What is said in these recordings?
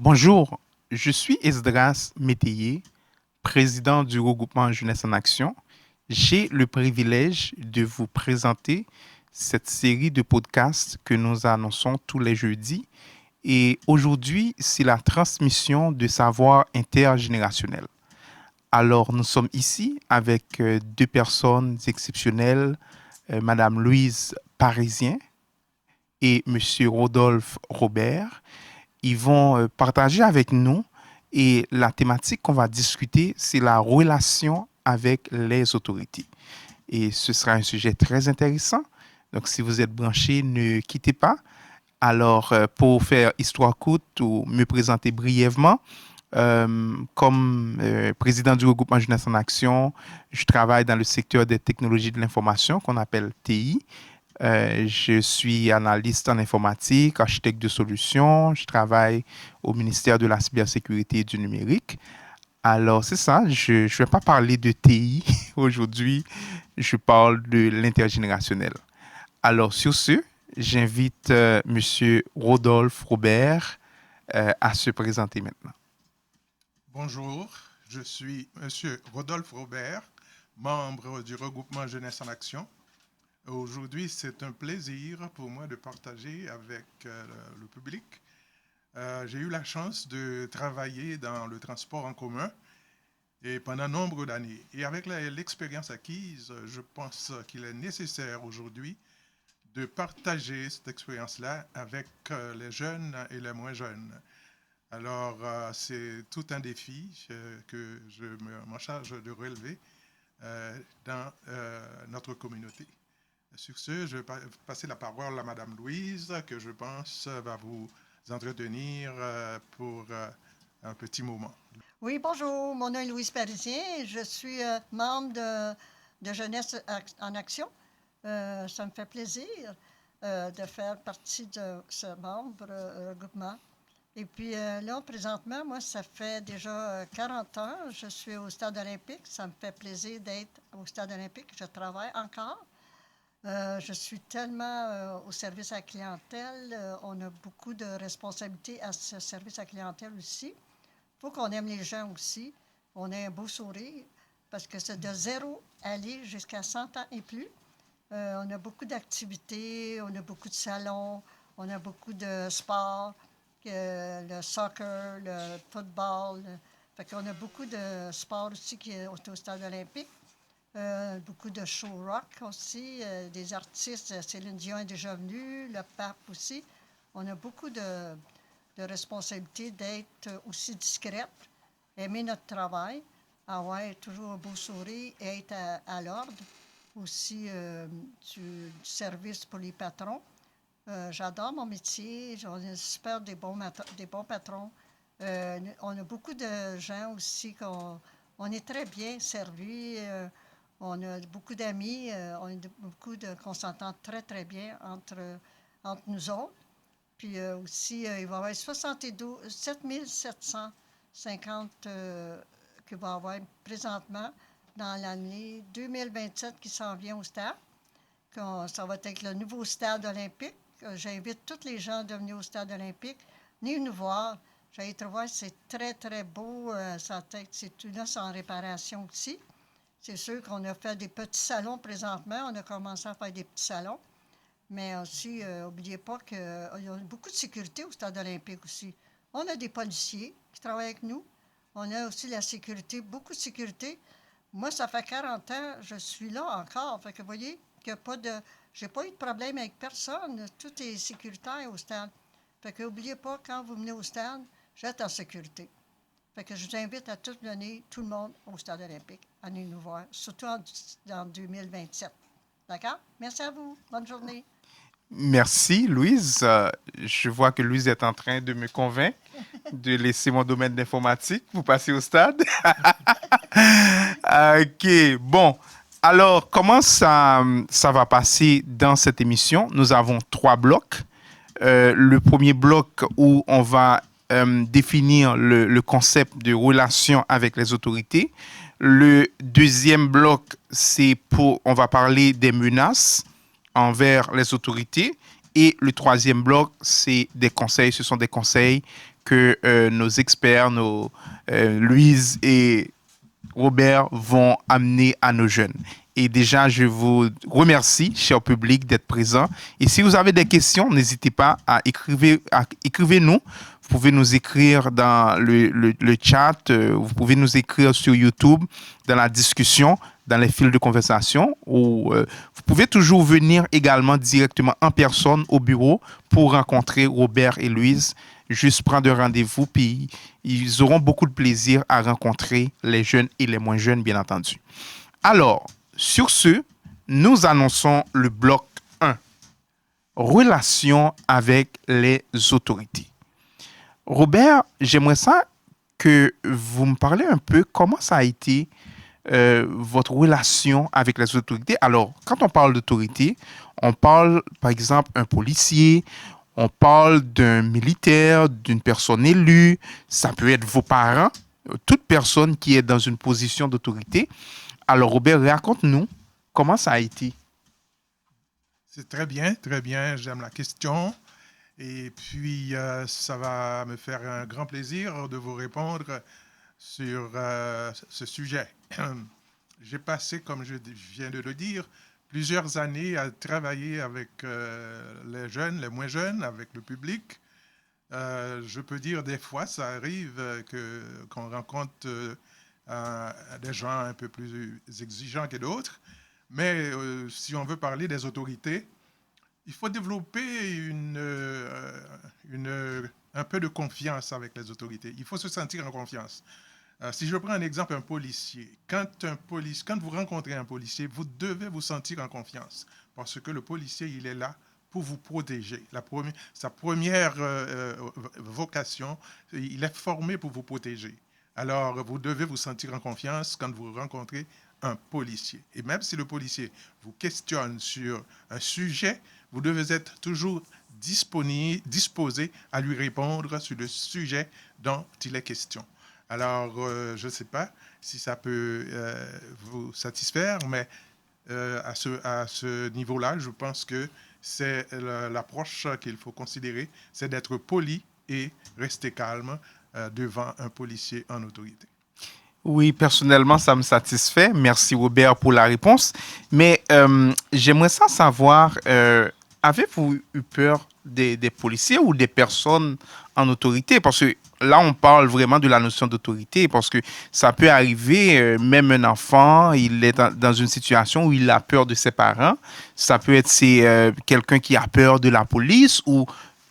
Bonjour, je suis Esdras Métayer, président du regroupement Jeunesse en Action. J'ai le privilège de vous présenter cette série de podcasts que nous annonçons tous les jeudis. Et aujourd'hui, c'est la transmission de savoir intergénérationnel. Alors, nous sommes ici avec deux personnes exceptionnelles, Madame Louise Parisien et Monsieur Rodolphe Robert. Ils vont partager avec nous et la thématique qu'on va discuter, c'est la relation avec les autorités. Et ce sera un sujet très intéressant. Donc, si vous êtes branchés, ne quittez pas. Alors, pour faire histoire courte ou me présenter brièvement, comme président du regroupement Jeunesse en Action, je travaille dans le secteur des technologies de l'information qu'on appelle TI. Je suis analyste en informatique, architecte de solutions. Je travaille au ministère de la cybersécurité et du numérique. Alors, c'est ça, je ne vais pas parler de TI aujourd'hui, je parle de l'intergénérationnel. Alors, sur ce, j'invite M. Rodolphe Robert à se présenter maintenant. Bonjour, je suis M. Rodolphe Robert, membre du regroupement Jeunesse en Action. Aujourd'hui, c'est un plaisir pour moi de partager avec le public. J'ai eu la chance de travailler dans le transport en commun et pendant nombre d'années. Et avec l'expérience acquise, je pense qu'il est nécessaire aujourd'hui de partager cette expérience-là avec les jeunes et les moins jeunes. Alors, c'est tout un défi que je m'en charge de relever dans notre communauté. Sur ce, je vais passer la parole à Madame Louise, que je pense va vous entretenir pour un petit moment. Oui, bonjour, mon nom est Louise Parisien, je suis membre de Jeunesse en Action. Ça me fait plaisir de faire partie de ce membre regroupement. Et puis là, présentement, moi, ça fait déjà 40 ans, je suis au Stade olympique. Ça me fait plaisir d'être au Stade olympique. Je travaille encore. Je suis tellement au service à la clientèle. On a beaucoup de responsabilités à ce service à la clientèle aussi. Il faut qu'on aime les gens aussi. On a un beau sourire parce que c'est de 0 aller jusqu'à 100 ans et plus. On a beaucoup d'activités, on a beaucoup de salons, on a beaucoup de sports, le soccer, le football. Fait qu'on a beaucoup de sports aussi qui est au Stade olympique. Beaucoup de show rock aussi, des artistes. Céline Dion est déjà venue, le pape aussi. On a beaucoup de responsabilités d'être aussi discrète, aimer notre travail, avoir toujours un beau sourire et être à l'ordre. Aussi du service pour les patrons. J'adore mon métier, on a super des bons patrons. On a beaucoup de gens aussi on est très bien servis. On a beaucoup d'amis, on a qu'on s'entend très, très bien entre nous autres. Puis aussi, il va y avoir 750 qu'il va y avoir présentement dans l'année 2027 qui s'en vient au stade. Ça va être le nouveau stade olympique. J'invite tous les gens à venir au stade olympique. Venez nous voir. J'allais te voir, c'est très, très beau. C'est une os en réparation aussi. C'est sûr qu'on a fait des petits salons présentement. On a commencé à faire des petits salons. Mais aussi, n'oubliez pas qu'il y a beaucoup de sécurité au stade olympique aussi. On a des policiers qui travaillent avec nous. On a aussi la sécurité, beaucoup de sécurité. Moi, ça fait 40 ans, je suis là encore. Fait que vous voyez qu'il n'y a pas de... J'ai pas eu de problème avec personne. Tout est sécuritaire au stade. Fait que n'oubliez pas, quand vous venez au stade, vous êtes en sécurité. Fait que je vous invite à tout donner, tout le monde, au stade olympique, à venir nous voir, surtout en 2027. D'accord? Merci à vous. Bonne journée. Merci, Louise. Je vois que Louise est en train de me convaincre de laisser mon domaine d'informatique pour passer au stade. OK, bon. Alors, comment ça va passer dans cette émission? Nous avons 3 blocs. Le premier bloc où on va définir le concept de relation avec les autorités. Le deuxième bloc, on va parler des menaces envers les autorités. Et le troisième bloc, c'est des conseils. Ce sont des conseils que nos experts, Louise et Robert, vont amener à nos jeunes. Et déjà, je vous remercie, cher public, d'être présent. Et si vous avez des questions, n'hésitez pas à écrivez-nous. Vous pouvez nous écrire dans le chat, vous pouvez nous écrire sur YouTube, dans la discussion, dans les fils de conversation, ou vous pouvez toujours venir également directement en personne au bureau pour rencontrer Robert et Louise. Juste prendre un rendez-vous, puis ils auront beaucoup de plaisir à rencontrer les jeunes et les moins jeunes, bien entendu. Alors, sur ce, nous annonçons le bloc 1, relations avec les autorités. Robert, j'aimerais ça que vous me parlez un peu comment ça a été votre relation avec les autorités. Alors, quand on parle d'autorité, on parle, par exemple, un policier, on parle d'un militaire, d'une personne élue, ça peut être vos parents, toute personne qui est dans une position d'autorité. Alors, Robert, raconte-nous comment ça a été. C'est très bien, j'aime la question. Et puis, ça va me faire un grand plaisir de vous répondre sur ce sujet. J'ai passé, comme je viens de le dire, plusieurs années à travailler avec les jeunes, les moins jeunes, avec le public. Je peux dire des fois, ça arrive qu'on rencontre des gens un peu plus exigeants que d'autres. Mais si on veut parler des autorités, il faut développer un peu de confiance avec les autorités. Il faut se sentir en confiance. Si je prends un exemple, un policier. Quand vous rencontrez un policier, vous devez vous sentir en confiance parce que le policier, il est là pour vous protéger. Sa première vocation, il est formé pour vous protéger. Alors, vous devez vous sentir en confiance quand vous rencontrez un policier. Et même si le policier vous questionne sur un sujet, vous devez être toujours disposé à lui répondre sur le sujet dont il est question. Alors, je ne sais pas si ça peut vous satisfaire, mais à ce niveau-là, je pense que c'est l'approche qu'il faut considérer, c'est d'être poli et rester calme devant un policier en autorité. Oui, personnellement, ça me satisfait. Merci, Robert, pour la réponse. Mais j'aimerais ça savoir, avez-vous eu peur des policiers ou des personnes en autorité? Parce que là, on parle vraiment de la notion d'autorité, parce que ça peut arriver, même un enfant, il est dans une situation où il a peur de ses parents. Ça peut être quelqu'un qui a peur de la police ou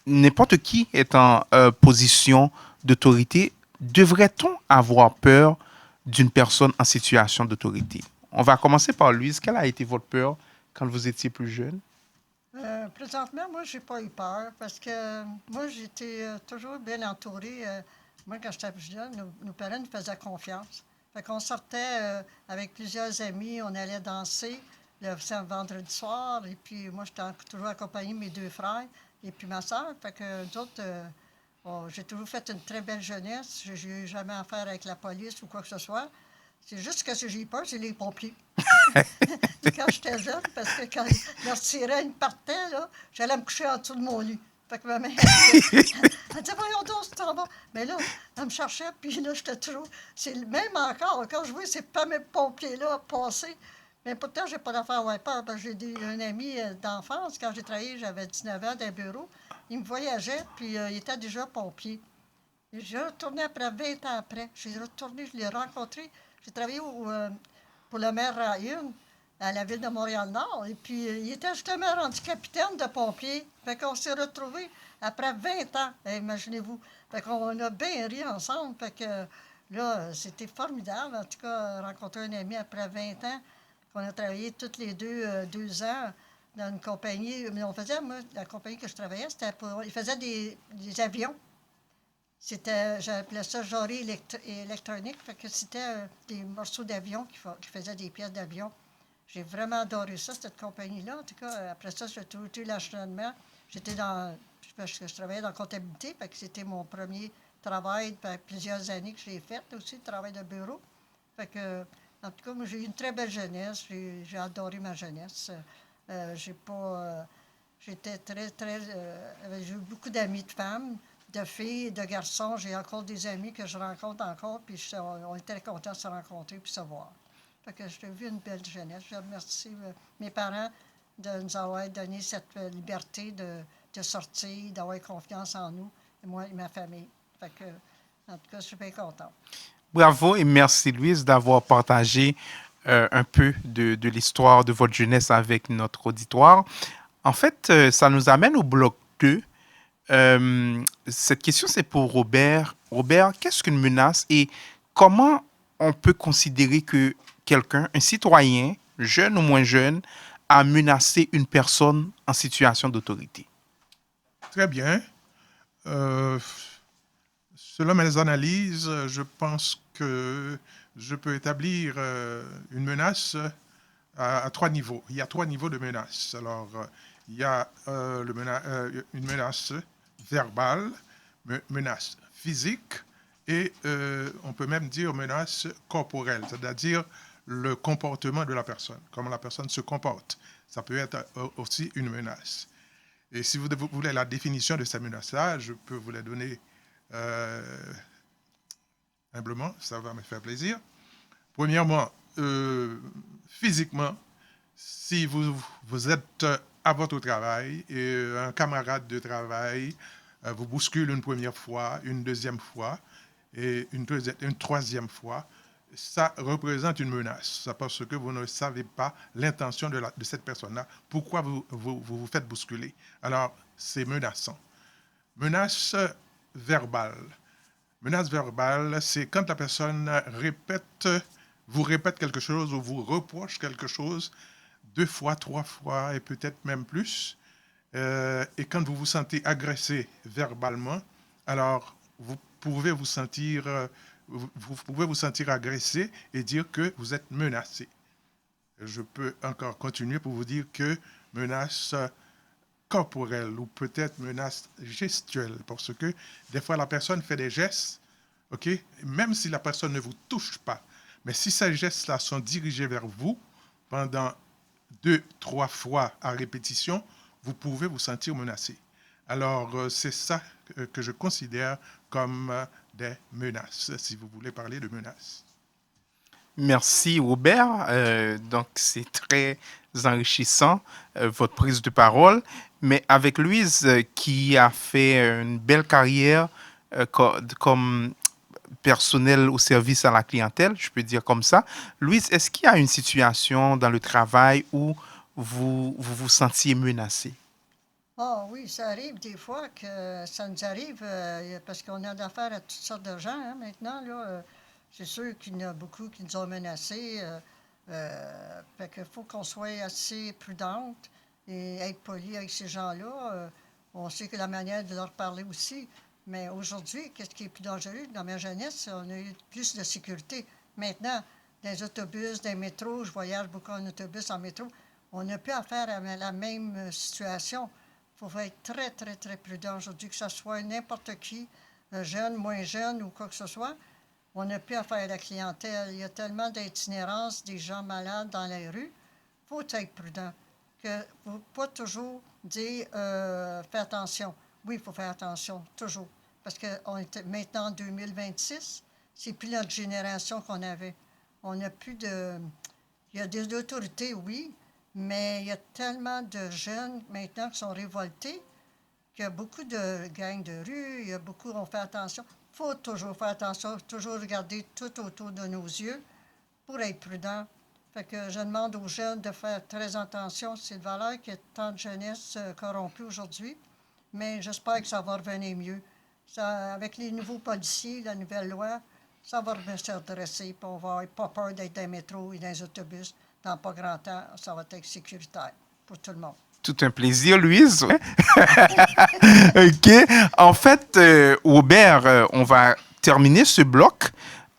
n'importe qui est en position d'autorité. Devrait-on avoir peur d'une personne en situation d'autorité? On va commencer par Louise. Quelle a été votre peur quand vous étiez plus jeune? Présentement, moi, je n'ai pas eu peur parce que moi, j'étais toujours bien entourée. Moi, quand j'étais plus jeune, nos parents nous faisaient confiance. Fait qu'on sortait avec plusieurs amis, on allait danser le vendredi soir. Et puis, moi, j'étais toujours accompagnée de mes deux frères et puis ma soeur. Fait que d'autres, j'ai toujours fait une très belle jeunesse. Je n'ai jamais affaire avec la police ou quoi que ce soit. C'est juste que si j'ai peur, c'est les pompiers. Quand j'étais jeune, parce que quand leur sirène une partait, là, j'allais me coucher en dessous de mon lit. Fait que ma mère, elle disait, voyons donc, c'est en bas. Mais là, elle me cherchait, puis là, j'étais toujours... C'est même encore, quand je vois ces fameux pompiers-là passer, mais pourtant, j'ai pas d'affaire à peur, parce que j'ai un ami d'enfance, quand j'ai travaillé, j'avais 19 ans dans un bureau, il me voyageait, puis il était déjà pompier. Et j'ai retourné après 20 ans après. J'ai retourné, je l'ai rencontré. J'ai travaillé pour le maire Ryan, à la ville de Montréal-Nord. Et puis, il était justement rendu capitaine de pompiers. Fait qu'on s'est retrouvés après 20 ans, imaginez-vous. Fait qu'on a bien ri ensemble. Fait que là, c'était formidable. En tout cas, rencontrer un ami après 20 ans, qu'on a travaillé toutes les deux ans dans une compagnie. Mais on faisait, moi, la compagnie que je travaillais, c'était pour... Ils faisaient des avions. J'appelais ça jarret électronique, fait que c'était des morceaux d'avion qui faisaient des pièces d'avion. J'ai vraiment adoré ça, cette compagnie-là. En tout cas, après ça, j'ai tout eu l'acheminement. Parce que je travaillais dans la comptabilité, fait que c'était mon premier travail depuis plusieurs années que j'ai fait aussi, travail de bureau. Fait que, en tout cas, moi, j'ai eu une très belle jeunesse. J'ai adoré ma jeunesse. J'étais très, très... j'ai eu beaucoup d'amis de femmes. de filles et de garçons. J'ai encore des amis que je rencontre encore, puis on était contents de se rencontrer puis se voir. Fait que j'ai vu une belle jeunesse. Je remercie mes parents de nous avoir donné cette liberté de sortir, d'avoir confiance en nous, et moi et ma famille. Fait que, en tout cas, je suis bien contente. Bravo et merci, Louise, d'avoir partagé un peu de l'histoire de votre jeunesse avec notre auditoire. En fait, ça nous amène au bloc 2. Cette question, c'est pour Robert. Robert, qu'est-ce qu'une menace et comment on peut considérer que quelqu'un, un citoyen, jeune ou moins jeune, a menacé une personne en situation d'autorité? Très bien. Selon mes analyses, je pense que je peux établir une menace à 3 niveaux. Il y a 3 niveaux de menace. Alors, il y a une menace verbale, menace physique et on peut même dire menace corporelle, c'est-à-dire le comportement de la personne, comment la personne se comporte. Ça peut être aussi une menace. Et si vous voulez la définition de ces menaces-là, je peux vous la donner humblement, ça va me faire plaisir. Premièrement, physiquement, si vous êtes à votre travail et un camarade de travail vous bouscule une première fois, une deuxième fois et une troisième fois, ça représente une menace. C'est parce que vous ne savez pas l'intention de cette personne-là. Pourquoi vous faites bousculer? Alors, c'est menaçant. Menace verbale. Menace verbale, c'est quand la personne vous répète quelque chose ou vous reproche quelque chose 2 fois, 3 fois et peut-être même plus. Et quand vous vous sentez agressé verbalement, alors vous pouvez vous sentir agressé et dire que vous êtes menacé. Je peux encore continuer pour vous dire que menace corporelle ou peut-être menace gestuelle, parce que des fois la personne fait des gestes, ok, même si la personne ne vous touche pas, mais si ces gestes-là sont dirigés vers vous pendant 2, 3 fois à répétition, vous pouvez vous sentir menacé. Alors, c'est ça que je considère comme des menaces, si vous voulez parler de menaces. Merci, Robert. Donc, c'est très enrichissant, votre prise de parole. Mais avec Louise, qui a fait une belle carrière comme personnel au service à la clientèle, je peux dire comme ça. Louise, est-ce qu'il y a une situation dans le travail où vous sentiez menacée? Ah oui, ça arrive des fois que ça nous arrive parce qu'on a d'affaires à toutes sortes de gens maintenant. Là, c'est sûr qu'il y en a beaucoup qui nous ont menacés. Fait qu'il faut qu'on soit assez prudente et être poli avec ces gens-là. On sait que la manière de leur parler aussi. Mais aujourd'hui, qu'est-ce qui est plus dangereux? Dans ma jeunesse, on a eu plus de sécurité. Maintenant, dans les autobus, dans les métros, je voyage beaucoup en autobus, en métro, on n'a plus affaire à la même situation. Il faut être très, très, très prudent aujourd'hui, que ce soit n'importe qui, jeune, moins jeune ou quoi que ce soit. On n'a plus affaire à la clientèle. Il y a tellement d'itinérance, des gens malades dans les rues. Il faut être prudent. Il ne faut pas toujours dire fais attention. Oui, il faut faire attention, toujours. Parce qu'on est maintenant en 2026, c'est plus notre génération qu'on avait. On n'a plus de... Il y a des autorités, oui, mais il y a tellement de jeunes maintenant qui sont révoltés qu'il y a beaucoup de gangs de rue, il y a beaucoup, on fait attention. Il faut toujours faire attention, toujours regarder tout autour de nos yeux pour être prudent. Fait que je demande aux jeunes de faire très attention. C'est de valeur qu'il y ait tant de jeunesse corrompue aujourd'hui, mais j'espère que ça va revenir mieux. Ça, avec les nouveaux policiers, la nouvelle loi, ça va se redresser, puis on va avoir pas peur d'être dans les métros et dans les autobus. Dans pas grand temps, ça va être sécuritaire pour tout le monde. Tout un plaisir, Louise. OK. En fait, Robert, on va terminer ce bloc.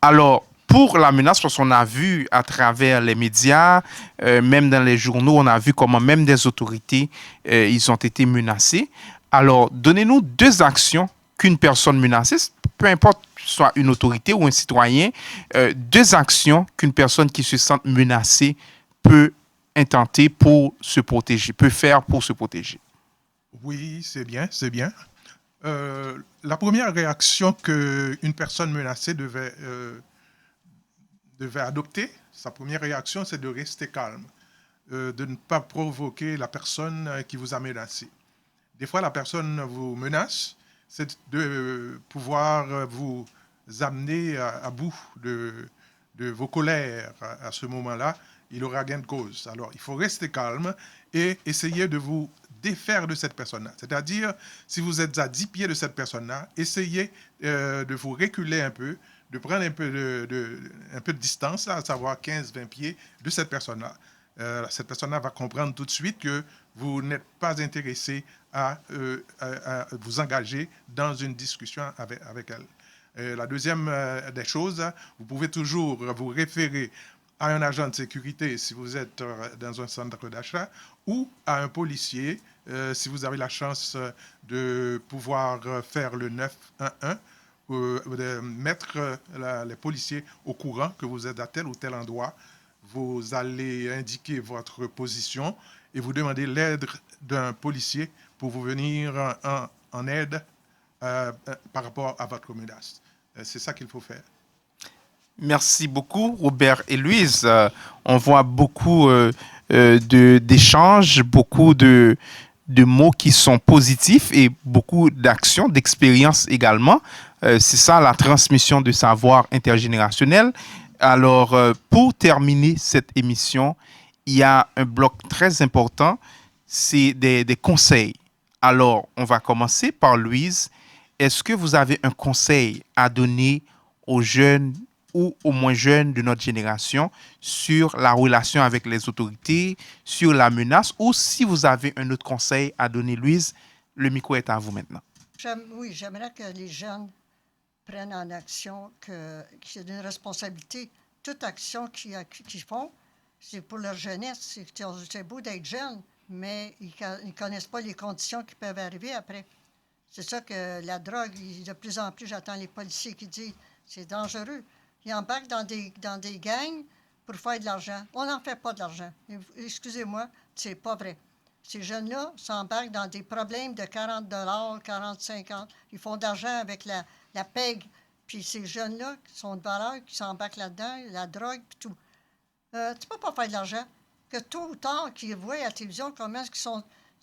Alors, pour la menace, parce qu'on a vu à travers les médias, même dans les journaux, on a vu comment même des autorités, ils ont été menacés. Alors, donnez-nous 2 actions qu'une personne menacée, peu importe soit une autorité ou un citoyen, 2 actions qu'une personne qui se sent menacée peut intenter pour se protéger, peut faire pour se protéger. Oui, c'est bien, c'est bien. La première réaction qu'une personne menacée devait adopter, sa première réaction, c'est de rester calme, de ne pas provoquer la personne qui vous a menacé. Des fois, la personne vous menace, c'est de pouvoir vous amener à bout de vos colères à ce moment-là. Il aura gain de cause. Alors, il faut rester calme et essayer de vous défaire de cette personne-là. C'est-à-dire, si vous êtes à 10 pieds de cette personne-là, essayez de vous reculer un peu, de prendre un peu de distance, là, à savoir 15-20 pieds de cette personne-là. Cette personne-là va comprendre tout de suite que vous n'êtes pas intéressé à vous engager dans une discussion avec elle. La deuxième des choses, vous pouvez toujours vous référer à un agent de sécurité si vous êtes dans un centre d'achat ou à un policier si vous avez la chance de pouvoir faire le 911, de mettre les policiers au courant que vous êtes à tel ou tel endroit. Vous allez indiquer votre position et vous demander l'aide d'un policier pour vous venir en aide par rapport à votre menace. C'est ça qu'il faut faire. Merci beaucoup, Robert et Louise. On voit beaucoup d'échanges, beaucoup de mots qui sont positifs et beaucoup d'actions, d'expériences également. C'est ça la transmission de savoir intergénérationnel. Alors, pour terminer cette émission, il y a un bloc très important, c'est des conseils. Alors, on va commencer par Louise. Est-ce que vous avez un conseil à donner aux jeunes ou aux moins jeunes de notre génération sur la relation avec les autorités, sur la menace, ou si vous avez un autre conseil à donner, Louise, le micro est à vous maintenant. Oui, j'aimerais que les jeunes prennent en action, qu'il y ait une responsabilité. Toute action qu'ils font, c'est pour leur jeunesse. C'est beau d'être jeune, mais ils ne connaissent pas les conditions qui peuvent arriver après. C'est ça que la drogue, de plus en plus, j'entends les policiers qui disent c'est dangereux. Ils embarquent dans des gangs pour faire de l'argent. On n'en fait pas de l'argent. Excusez-moi, c'est pas vrai. Ces jeunes-là s'embarquent dans des problèmes de 40 40, 50. Ils font de l'argent avec la PEG. Puis ces jeunes-là qui sont de valeur, qui s'embarquent là-dedans, la drogue, puis tout. Tu ne peux pas faire de l'argent. Que tôt ou tard, qu'ils voient à la télévision comment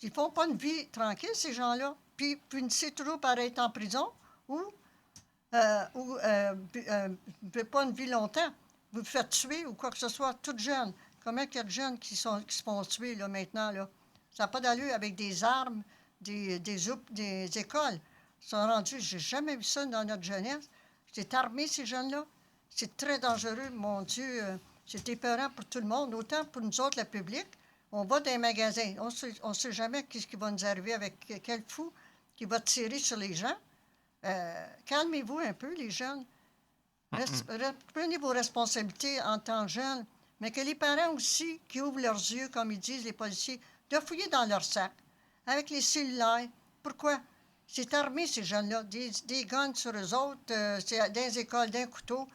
ils font pas une vie tranquille, ces gens-là. Puis punissez toujours par être en prison ou pas une vie longtemps. Vous vous faites tuer ou quoi que ce soit, toutes jeunes. Combien il y a de jeunes qui se font tuer là, maintenant? Là? Ça n'a pas d'allure avec des armes, des écoles. Ils sont rendus, j'ai jamais vu ça dans notre jeunesse. C'est armé, ces jeunes-là. C'est très dangereux, mon Dieu. C'est épeurant pour tout le monde, autant pour nous autres, le public. On va dans les magasins. On ne sait jamais ce qui va nous arriver avec quel fou qui va tirer sur les gens. Calmez-vous un peu, les jeunes. Prenez vos responsabilités en tant que jeunes, mais que les parents aussi, qui ouvrent leurs yeux, comme ils disent les policiers, de fouiller dans leur sac, avec les cellulaires. Pourquoi? C'est armé, ces jeunes-là. Des guns sur eux autres, c'est des écoles, d'un couteau,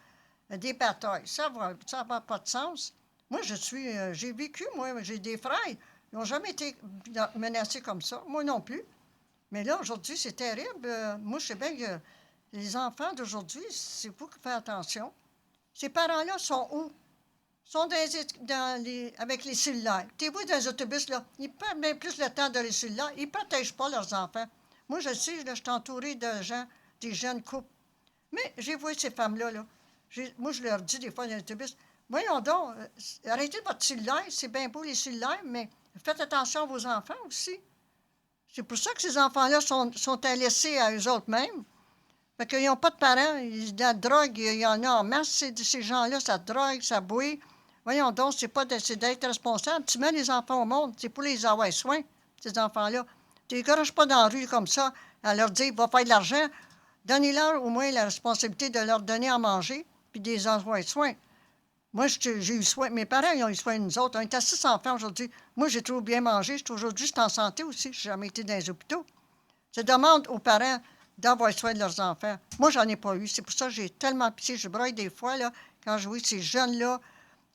des batailles. Ça n'a pas de sens. Moi, j'ai vécu, j'ai des frères. Ils n'ont jamais été menacés comme ça. Moi non plus. Mais là, aujourd'hui, c'est terrible. Moi, je sais bien que les enfants d'aujourd'hui, c'est faut faire attention. Ces parents-là sont où? Ils sont avec les cellulaires. T'es-vous dans les autobus, là? Ils perdent bien plus le temps de les cellulaires. Ils ne protègent pas leurs enfants. Moi, je sais, là, je suis entourée de gens, des jeunes couples. Mais j'ai vu ces femmes-là, là. Moi, je leur dis des fois dans l'autobus, voyons donc, arrêtez votre cellulaire. C'est bien beau, les cellulaires, mais faites attention à vos enfants aussi. C'est pour ça que ces enfants-là sont laissés à eux autres mêmes. Fait qu'ils n'ont pas de parents. La drogue, il y en a en masse. Ces gens-là, ça drogue, ça bouille. Voyons donc, c'est d'être responsable. Tu mets les enfants au monde, c'est pour les avoir soin, ces enfants-là. Tu les garages pas dans la rue comme ça, à leur dire, va faire de l'argent. Donnez-leur au moins la responsabilité de leur donner à manger, puis de les avoir soin. Moi, j'ai eu soin. Mes parents, ils ont eu soin de nous autres. On est à 6 enfants aujourd'hui. Moi, j'ai trop bien mangé. Aujourd'hui, je suis en santé aussi. Je n'ai jamais été dans les hôpitaux. Je demande aux parents d'avoir soin de leurs enfants. Moi, j'en ai pas eu. C'est pour ça que j'ai tellement pitié. Je broye des fois, là, quand je vois ces jeunes-là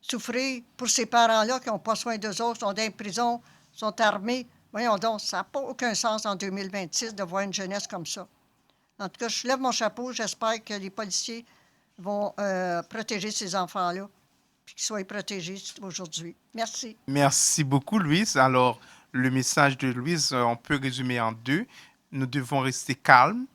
souffrir pour ces parents-là qui n'ont pas soin d'eux autres, sont dans les prisons, sont armés. Voyons donc, ça n'a pas aucun sens en 2026 de voir une jeunesse comme ça. En tout cas, je lève mon chapeau. J'espère que les policiers vont protéger ces enfants-là, puis qu'ils soient protégés aujourd'hui. Merci. Merci beaucoup, Louise. Alors, le message de Louise, on peut résumer en deux. Nous devons rester calmes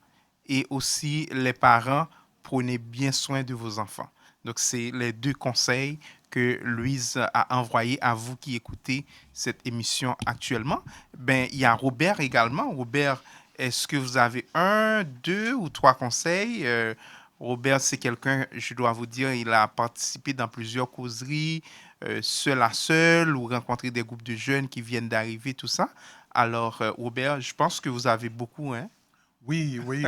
et aussi les parents, prenez bien soin de vos enfants. Donc, c'est les deux conseils que Louise a envoyés à vous qui écoutez cette émission actuellement. Ben, il y a Robert également. Robert, est-ce que vous avez un, deux ou trois conseils? Robert, c'est quelqu'un, je dois vous dire, il a participé dans plusieurs causeries, seul à seul, ou rencontrer des groupes de jeunes qui viennent d'arriver, tout ça. Alors, Robert, je pense que vous avez beaucoup, hein? Oui, oui,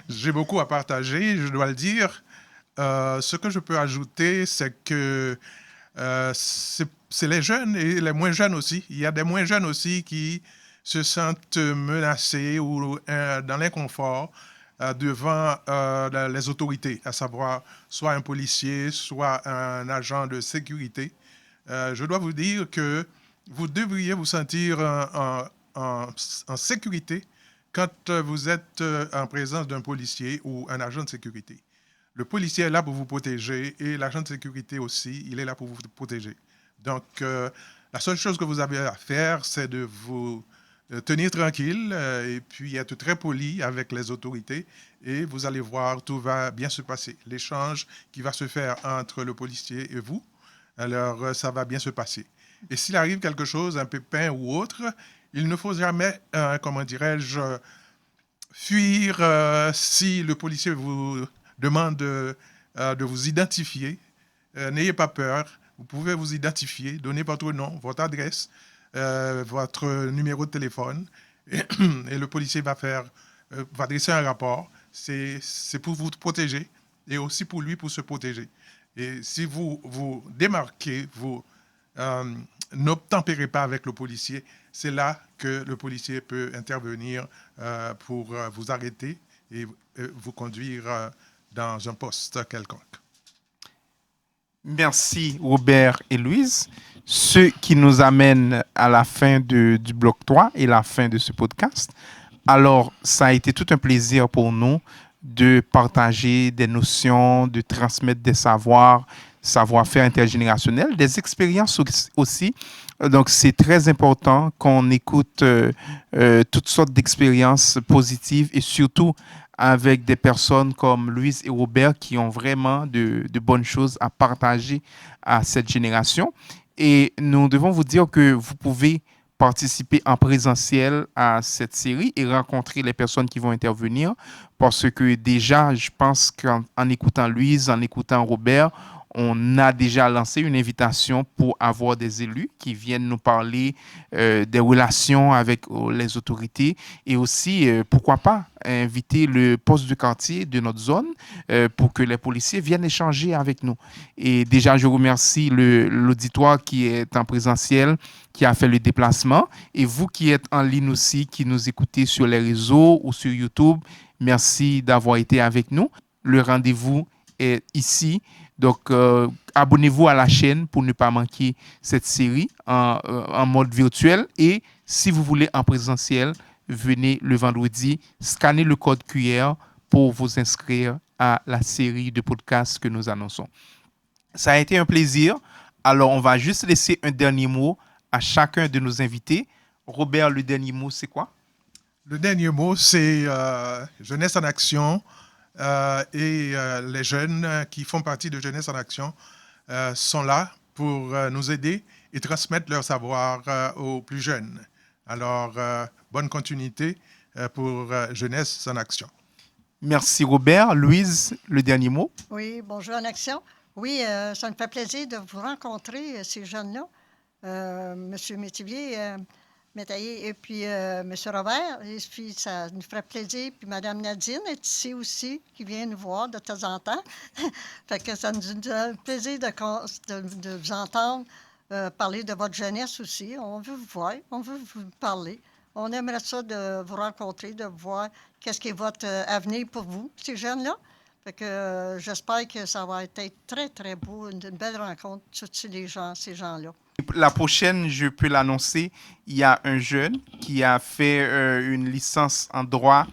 j'ai beaucoup à partager, je dois le dire. Ce que je peux ajouter, c'est que c'est les jeunes et les moins jeunes aussi. Il y a des moins jeunes aussi qui se sentent menacés ou dans l'inconfort devant les autorités, à savoir soit un policier, soit un agent de sécurité. Je dois vous dire que vous devriez vous sentir en sécurité quand vous êtes en présence d'un policier ou un agent de sécurité. Le policier est là pour vous protéger et l'agent de sécurité aussi, il est là pour vous protéger. Donc, la seule chose que vous avez à faire, c'est de vous tenir tranquille et puis être très poli avec les autorités et vous allez voir, tout va bien se passer. L'échange qui va se faire entre le policier et vous, alors ça va bien se passer. Et s'il arrive quelque chose, un pépin ou autre, il ne faut jamais, comment dirais-je, fuir si le policier vous demande de vous identifier. N'ayez pas peur, vous pouvez vous identifier, donner votre nom, votre adresse, votre numéro de téléphone, et le policier va dresser un rapport. C'est pour vous protéger et aussi pour lui pour se protéger. Et si vous vous démarquez, vous n'obtempérez pas avec le policier, c'est là que le policier peut intervenir pour vous arrêter et vous conduire dans un poste quelconque. Merci Robert et Louise. Ce qui nous amène à la fin du bloc 3 et la fin de ce podcast. Alors, ça a été tout un plaisir pour nous de partager des notions, de transmettre des savoirs, savoir-faire intergénérationnel, des expériences aussi. Donc, c'est très important qu'on écoute toutes sortes d'expériences positives et surtout avec des personnes comme Louise et Robert qui ont vraiment de bonnes choses à partager à cette génération. Et nous devons vous dire que vous pouvez participer en présentiel à cette série et rencontrer les personnes qui vont intervenir parce que déjà, je pense qu'en écoutant Louise, en écoutant Robert, on a déjà lancé une invitation pour avoir des élus qui viennent nous parler des relations avec les autorités et aussi, pourquoi pas, inviter le poste de quartier de notre zone pour que les policiers viennent échanger avec nous. Et déjà, je remercie l'auditoire qui est en présentiel, qui a fait le déplacement. Et vous qui êtes en ligne aussi, qui nous écoutez sur les réseaux ou sur YouTube, merci d'avoir été avec nous. Le rendez-vous est ici. Donc, abonnez-vous à la chaîne pour ne pas manquer cette série en mode virtuel. Et si vous voulez en présentiel, venez le vendredi, scannez le code QR pour vous inscrire à la série de podcasts que nous annonçons. Ça a été un plaisir. Alors, on va juste laisser un dernier mot à chacun de nos invités. Robert, le dernier mot, c'est quoi? Le dernier mot, c'est Jeunesse en Action. Et les jeunes qui font partie de Jeunesse en Action sont là pour nous aider et transmettre leur savoir aux plus jeunes. Alors, bonne continuité pour Jeunesse en Action. Merci Robert. Louise, le dernier mot. Oui, bonjour en Action. Oui, ça me fait plaisir de vous rencontrer, ces jeunes-là. Monsieur Métivier, Métaillé et puis M. Robert. Et puis, ça nous ferait plaisir. Puis Mme Nadine est ici aussi, qui vient nous voir de temps en temps. Fait que ça nous donne plaisir de vous entendre parler de votre jeunesse aussi. On veut vous voir, on veut vous parler. On aimerait ça de vous rencontrer, de voir qu'est-ce qui est votre avenir pour vous, ces jeunes-là. Fait que j'espère que ça va être très, très beau, une belle rencontre, tous ces gens-là. La prochaine, je peux l'annoncer, il y a un jeune qui a fait une licence en droit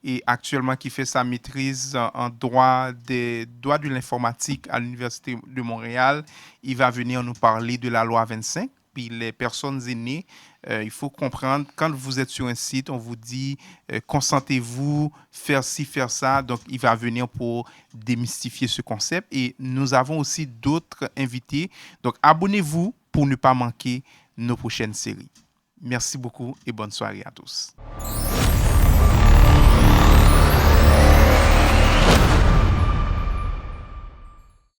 et actuellement qui fait sa maîtrise en droit de l'informatique à l'Université de Montréal. Il va venir nous parler de la loi 25. Puis les personnes aînées, il faut comprendre, quand vous êtes sur un site, on vous dit consentez-vous, faire ci, faire ça. Donc, il va venir pour démystifier ce concept. Et nous avons aussi d'autres invités. Donc, abonnez-vous pour ne pas manquer nos prochaines séries. Merci beaucoup et bonne soirée à tous.